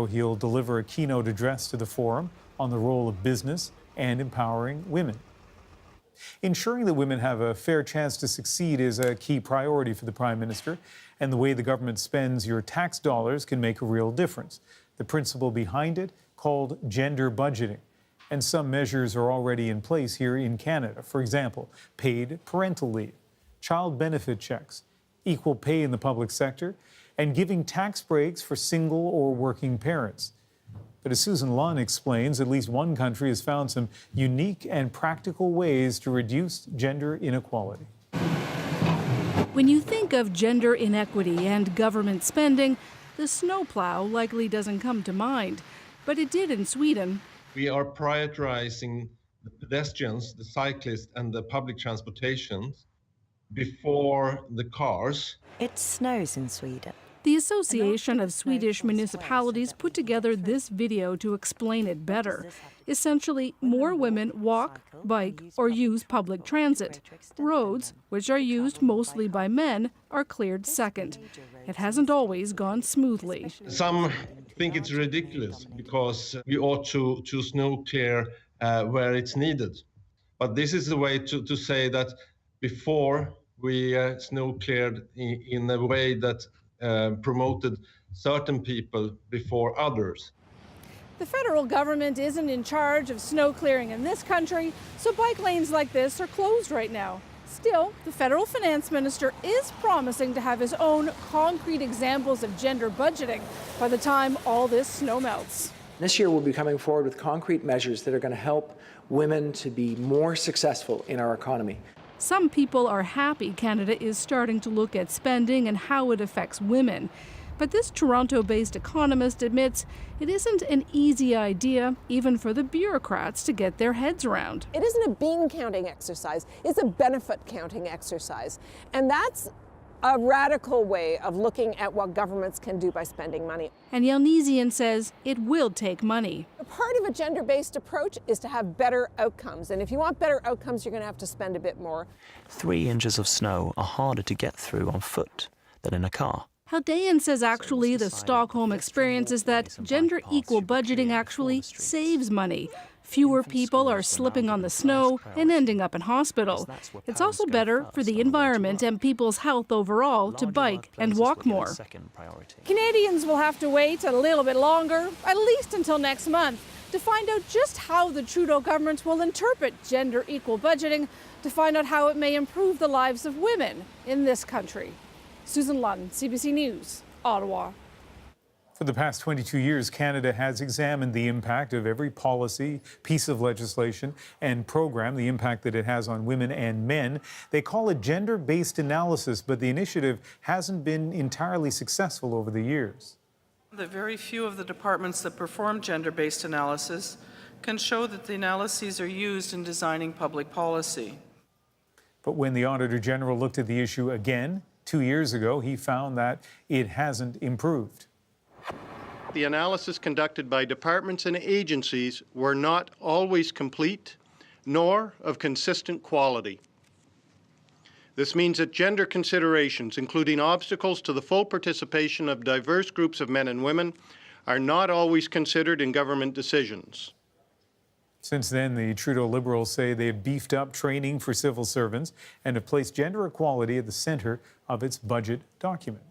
he'll deliver a keynote address to the forum on the role of business and empowering women. Ensuring that women have a fair chance to succeed is a key priority for the Prime Minister, and the way the government spends your tax dollars can make a real difference. The principle behind it, called gender budgeting. And some measures are already in place here in Canada. For example, paid parental leave, child benefit checks, equal pay in the public sector, and giving tax breaks for single or working parents. But as Susan Lunn explains, at least one country has found some unique and practical ways to reduce gender inequality. When you think of gender inequity and government spending, the snowplow likely doesn't come to mind. But it did in Sweden. We are prioritizing the pedestrians, the cyclists, and the public transportation before the cars. It snows in Sweden. The Association of Swedish Municipalities put together this video to explain it better. Essentially, more women walk, bike, or use public transit. Roads, which are used mostly by men, are cleared second. It hasn't always gone smoothly. Some think it's ridiculous because we ought to snow clear where it's needed. But this is the way to say that before we snow cleared in a way that promoted certain people before others. The federal government isn't in charge of snow clearing in this country, so bike lanes like this are closed right now. Still, the federal finance minister is promising to have his own concrete examples of gender budgeting by the time all this snow melts. This year we'll be coming forward with concrete measures that are going to help women to be more successful in our economy. Some people are happy Canada is starting to look at spending and how it affects women. But this Toronto-based economist admits it isn't an easy idea, even for the bureaucrats to get their heads around. It isn't a bean counting exercise, it's a benefit counting exercise. And that's a radical way of looking at what governments can do by spending money. And Yelnesian says it will take money. Part of a gender-based approach is to have better outcomes. And if you want better outcomes, you're going to have to spend a bit more. 3 inches of snow are harder to get through on foot than in a car. Haldayan says actually the Stockholm experience is that gender equal budgeting actually saves money. Fewer people are slipping on the snow and ending up in hospital. It's also better for the environment and people's health overall to bike and walk more. Canadians will have to wait a little bit longer, at least until next month, to find out just how the Trudeau government will interpret gender equal budgeting, to find out how it may improve the lives of women in this country. Susan Lunn, CBC News, Ottawa. For the past 22 years, Canada has examined the impact of every policy, piece of legislation, and program, the impact that it has on women and men. They call it gender-based analysis, but the initiative hasn't been entirely successful over the years. The very few of the departments that perform gender-based analysis can show that the analyses are used in designing public policy. But when the Auditor General looked at the issue again 2 years ago, he found that it hasn't improved. The analysis conducted by departments and agencies were not always complete, nor of consistent quality. This means that gender considerations, including obstacles to the full participation of diverse groups of men and women, are not always considered in government decisions. Since then, the Trudeau Liberals say they've beefed up training for civil servants and have placed gender equality at the centre of its budget document.